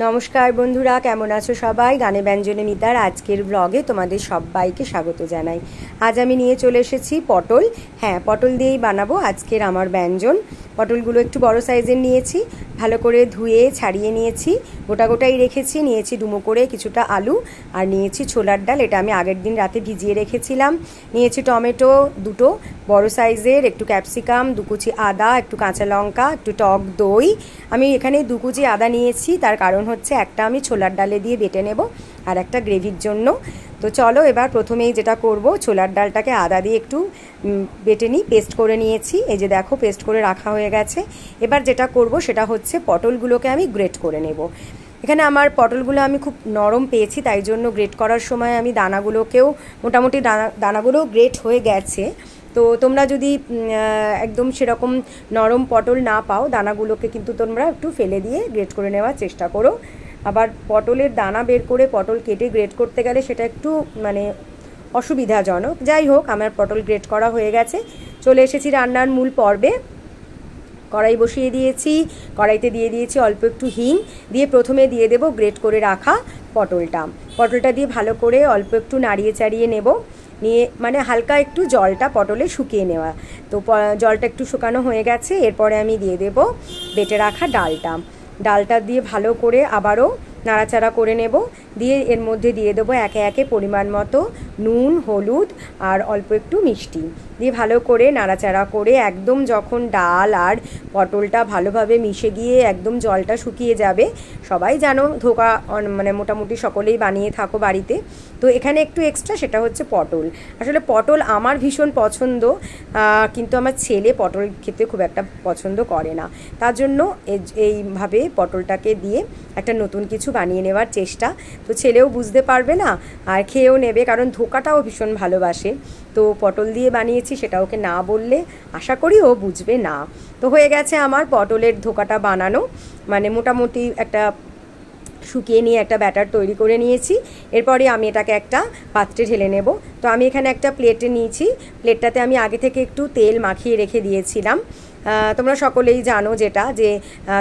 নমস্কার বন্ধুরা, কেমন আছো সবাই? গানে ব্যঞ্জনে মিতার আজকের ব্লগে তোমাদের সবাইকে স্বাগত জানাই। আজ আমি নিয়ে চলে এসেছি পটল। পটল দিয়েই বানাবো আজকের আমার ব্যঞ্জন। পটলগুলো একটু বড় সাইজের নিয়েছি, ভালো করে ধুয়ে ছাড়িয়ে নিয়েছি, গোটা গোটাই রেখেছি। নিয়েছি ডুমো করে কিছুটা আলু, আর নিয়েছি ছোলার ডাল, এটা আমি আগের দিন রাতে ভিজিয়ে রেখেছিলাম। নিয়েছি টমেটো দুটো বড় সাইজের, একটু ক্যাপসিকাম, 2 কুচি আদা, একটু কাঁচা লঙ্কা, একটু টক দই। আমি এখানে 2 কুচি আদা নিয়েছি, তার কারণ হচ্ছে একটা আমি ছোলার ডালে দিয়ে বেটে নেব আর একটা গ্রেভির জন্য। তো চলো এবার প্রথমেই যেটা করব, ছোলার ডালটাকে আদা দিয়ে একটু বেটে নিই, পেস্ট করে নিয়েছি। এই যে দেখো পেস্ট করে রাখা হয়ে গেছে। এবার যেটা করব সেটা হচ্ছে পটলগুলোকে আমি গ্রেট করে নেব। এখানে আমার পটলগুলো আমি খুব নরম পেয়েছি, তাই জন্য গ্রেট করার সময় আমি দানাগুলোকেও মোটামুটি দানাগুলো গ্রেট হয়ে গেছে। তো তোমরা যদি একদম সেরকম নরম পটল না পাও, দানাগুলোকে কিন্তু তোমরা একটু ফেলে দিয়ে গ্রেট করে নেওয়ার চেষ্টা করো। আবার পটলের দানা বের করে পটল কেটে গ্রেট করতে গেলে সেটা একটু অসুবিধাজনক। যাই হোক, আমার পটল গ্রেট করা হয়ে গেছে। চলে এসেছি রান্নার মূল পর্বে। কড়াই বসিয়ে দিয়েছি, কড়াইতে দিয়ে দিয়েছি অল্প একটু হিং, দিয়ে প্রথমে দিয়ে দেব গ্রেট করে রাখা পটলটা দিয়ে ভালো করে অল্প একটু নাড়িয়ে চাড়িয়ে নেব। নিয়ে হালকা একটু জলটা পটলে শুকিয়ে নেওয়া। তো জলটা একটু শুকানো হয়ে গেছে। এরপরে আমি দিয়ে দেব বেটে রাখা ডালটা দিয়ে ভালো করে আবারও নাড়াচাড়া করে নেব। দিয়ে এর মধ্যে দিয়ে দেবো একে একে পরিমাণ মতো নুন, হলুদ আর অল্প একটু মিষ্টি দিয়ে ভালো করে নাড়াচাড়া করে একদম যখন ডাল আর পটলটা ভালোভাবে মিশে গিয়ে একদম জলটা শুকিয়ে যাবে। সবাই জানো ধোকা মোটামুটি সকলেই বানিয়ে থাকো বাড়িতে। তো এখানে একটু এক্সট্রা, সেটা হচ্ছে পটল। আসলে পটল আমার ভীষণ পছন্দ, কিন্তু আমার ছেলে পটল খেতে খুব একটা পছন্দ করে না। তার জন্য এইভাবে পটলটাকে দিয়ে একটা নতুন কিছু বানিয়ে নেওয়ার চেষ্টা। তো ছেলেও বুঝতে পারবে না আর খেয়েও নেবে, কারণ ধোকাটাও ভীষণ ভালোবাসে। তো পটল দিয়ে বানিয়েছি, সেটা ওকে না বললে আশা করি ও বুঝবে না। তো হয়ে গেছে আমার পটলের ধোকাটা বানানো, মোটামুটি একটা শুকিয়ে নিয়ে একটা ব্যাটার তৈরি করে নিয়েছি। এরপরে আমি এটাকে একটা পাত্রে ঢেলে নেব। তো আমি এখানে একটা প্লেটে নিয়েছি, প্লেটটাতে আমি আগে থেকে একটু তেল মাখিয়ে রেখে দিয়েছিলাম। তোমরা সকলেই জানো যে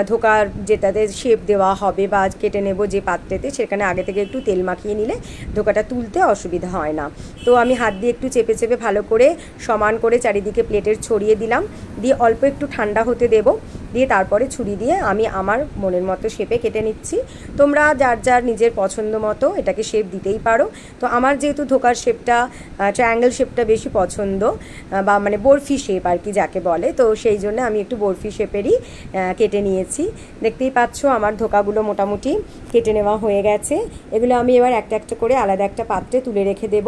ধোকার যেটাতে শেপ দেওয়া হবে বা কেটে নেব যে পাত্রেতে, সেখানে আগে থেকে একটু তেল মাখিয়ে নিলে ধোকাটা তুলতে অসুবিধা হয় না। তো আমি হাত দিয়ে একটু চেপে চেপে ভালো করে সমান করে চারিদিকে প্লেটের ছড়িয়ে দিলাম, দিয়ে অল্প একটু ঠান্ডা হতে দেব। দিয়ে তারপরে ছুরি দিয়ে আমি আমার মনের মতো শেপে কেটে নিচ্ছি। তোমরা যার যার নিজের পছন্দ মতো এটাকে শেপ দিতেই পারো। তো আমার যেহেতু ধোকার শেপটা ট্রায়াঙ্গেল শেপটা বেশি পছন্দ, বা বরফি শেপ আর কি যাকে বলে, তো সেই জন্য আমি একটু বরফি শেপেরই কেটে নিয়েছি। দেখতেই পাচ্ছ আমার ধোকাগুলো মোটামুটি কেটে নেওয়া হয়ে গেছে। এগুলো আমি এবার একটা একটা করে আলাদা একটা পাত্রে তুলে রেখে দেব।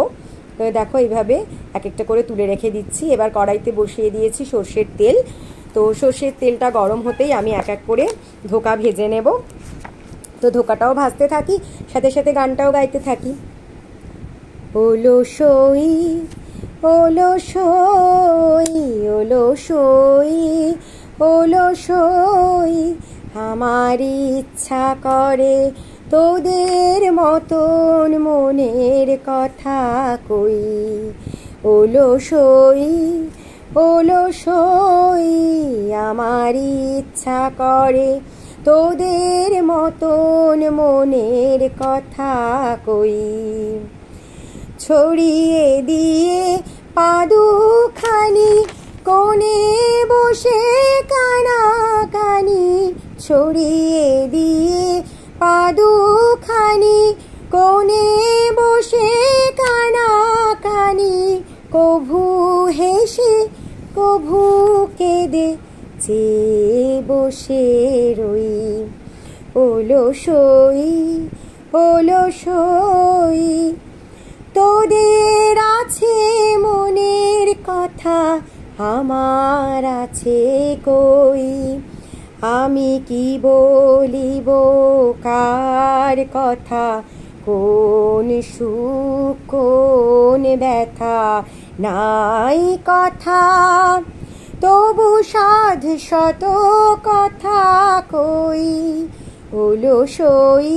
তো দেখো এইভাবে এক একটা করে তুলে রেখে দিচ্ছি। এবার কড়াইতে বসিয়ে দিয়েছি সর্ষের তেল। তো সর্ষের তেলটা গরম হতেই আমি এক এক করে ধোকা ভেজে নেব। তো ধোকাটাও ভাজতে থাকি, সাথে সাথে গানটাও গাইতে থাকি। ওলো সই, ওলো সই, ওলো সই, ওলো সই, আমার ইচ্ছা করে তোদের মতন মনের কথা কই। ওলো সই, ওলো সই, আমার ইচ্ছা করে তোদের মতন মনের কথা কই। ছড়িয়ে দিয়ে পাদুখানি কোণে বসে কানাকানি, ছড়িয়ে দিয়ে পাদুখানি কোণে বসে কানাকানি, কভু হেসে কভু কেঁদে চেয়ে বসে রই। ওলো সই, ওলো সই, তোদের আছে মনের কথা, আমার আছে কই। আমি কি বলিব কার কথা, কোন সুখ কোন ব্যথা নাই কথা, তবু সাধ শত কথা কই। ওলো সই,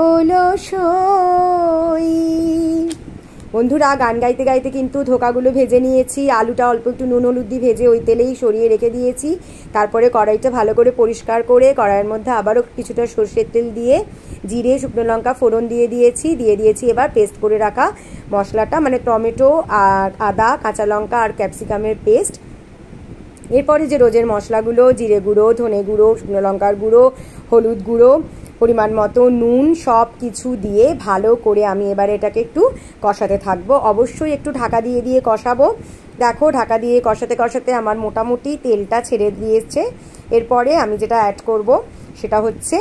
ওলো সই। বন্ধুরা গান গাইতে গাইতে কিন্তু ধোকাগুলো ভেজে নিয়েছি। আলুটা অল্প একটু নুন হলুদ দিয়ে ভেজে ওই তেলেই সরিয়ে রেখে দিয়েছি। তারপরে কড়াইটা ভালো করে পরিষ্কার করে কড়াইয়ের মধ্যে আবারও কিছুটা সর্ষের তেল দিয়ে জিরে শুকনো লঙ্কা ফোড়ন দিয়ে দিয়েছি এবার পেস্ট করে রাখা মশলাটা, মানে টমেটো আর আদা কাঁচা লঙ্কা আর ক্যাপসিকামের পেস্ট। এরপরে যে রোজের মশলাগুলো জিরে গুঁড়ো, ধনে গুঁড়ো, শুকনো লঙ্কার গুঁড়ো, হলুদ গুঁড়ো, পরিমাণ মতো নুন সব কিছু দিয়ে ভালো করে আমি এবারে এটাকে একটু কষাতে থাকবো। অবশ্যই একটু ঢাকা দিয়ে দিয়ে কষাবো। দেখো ঢাকা দিয়ে কষাতে কষাতে আমার মোটামুটি তেলটা ছেড়ে দিয়েছে। এরপরে আমি যেটা অ্যাড করব সেটা হচ্ছে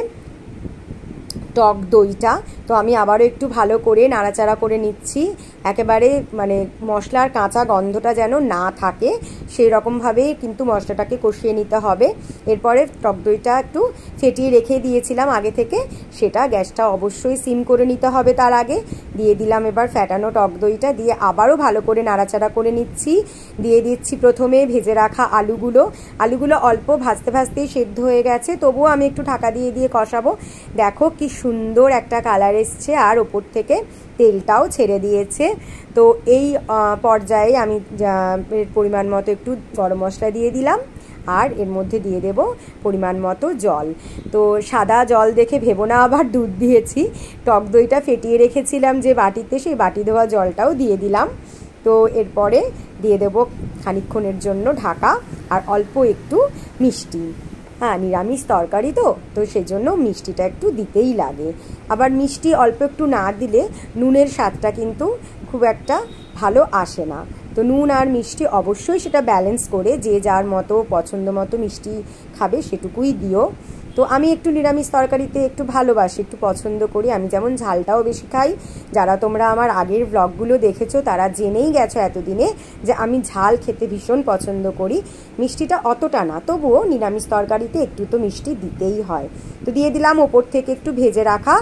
টক দইটা। তো আমি আবারও একটু ভালো করে নাড়াচাড়া করে নিচ্ছি, একেবারে মানে মশলার কাঁচা গন্ধটা যেন না থাকে সেই রকমভাবেই কিন্তু মশলাটাকে কষিয়ে নিতে হবে। এরপরে টক দইটা একটু ফেটিয়ে রেখে দিয়েছিলাম আগে থেকে, সেটা গ্যাসটা অবশ্যই সিম করে নিতে হবে। তার আগে দিয়ে দিলাম এবার ফ্যাটানো টক দইটা, দিয়ে আবারও ভালো করে নাড়াচাড়া করে নিচ্ছি। দিয়ে দিচ্ছি প্রথমে ভেজে রাখা আলুগুলো অল্প ভাজতে ভাজতেই সেদ্ধ হয়ে গেছে, তবুও আমি একটু ঢাকা দিয়ে দিয়ে কষাবো। দেখো কি সুন্দর একটা কালার এসছে আর ওপর থেকে তেলটাও ছেড়ে দিয়েছে। তো এই পর্যায়ে আমি পরিমাণ মতো একটু গরম মশলা দিয়ে দিলাম আর এর মধ্যে দিয়ে দেব পরিমাণ মতো জল। তো সাদা জল দেখে ভেবো না আবার দুধ দিয়েছি, টক দইটা ফেটিয়ে রেখেছিলাম যে বাটিতে, সেই বাটি ধোয়া জলটাও দিয়ে দিলাম। তো এরপরে দিয়ে দেব খানিকক্ষণের জন্য ঢাকা আর অল্প একটু মিষ্টি। হ্যাঁ, নিরামিষ তরকারি তো সেজন্য মিষ্টিটা একটু দিতেই লাগে। আবার মিষ্টি অল্প একটু না দিলে নুনের স্বাদটা কিন্তু খুব একটা ভালো আসে না। তো নুন আর মিষ্টি অবশ্যই সেটা ব্যালেন্স করে যে যার মতো পছন্দ মতো মিষ্টি খাবে সেটুকুই দিও। তো আমি একটু নিরামিষ তরকারিতে একটু ভালোবাসি, একটু পছন্দ করি। আমি যেমন ঝালটাও বেশি খাই। যারা তোমরা আমার আগের ব্লগগুলো দেখেছো তারা জেনেই গেছো এতদিনে যে আমি ঝাল খেতে ভীষণ পছন্দ করি। মিষ্টিটা অতটা না, তবুও নিরামিষ তরকারিতে একটু তো মিষ্টি দিতেই হয়। তো দিয়ে দিলাম ওপর থেকে একটু ভেজে রাখা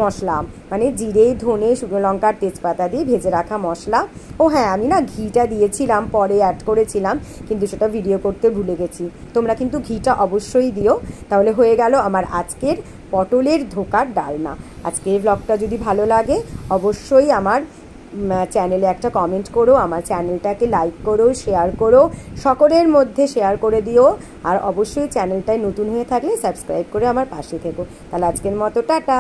মশলা, মানে জিরে ধনে শুকনো লঙ্কার তেজপাতা দিয়ে ভেজে রাখা মশলা। ও হ্যাঁ, আমি না ঘিটা দিয়েছিলাম, পরে অ্যাড করেছিলাম, কিন্তু সেটা ভিডিও করতে ভুলে গেছি। তোমরা কিন্তু ঘিটা অবশ্যই দিও। তাহলে হয়ে গেল আমার আজকের পটলের ধোকার ডালনা। আজকের ব্লগটা যদি ভালো লাগে অবশ্যই আমার চ্যানেলে একটা কমেন্ট করো, আমার চ্যানেলটাকে লাইক করো, শেয়ার করো, সকলের মধ্যে শেয়ার করে দিও। আর অবশ্যই চ্যানেলটায় নতুন হয়ে থাকলে সাবস্ক্রাইব করে আমার পাশে থেকো। তাহলে আজকের মতো টাটা।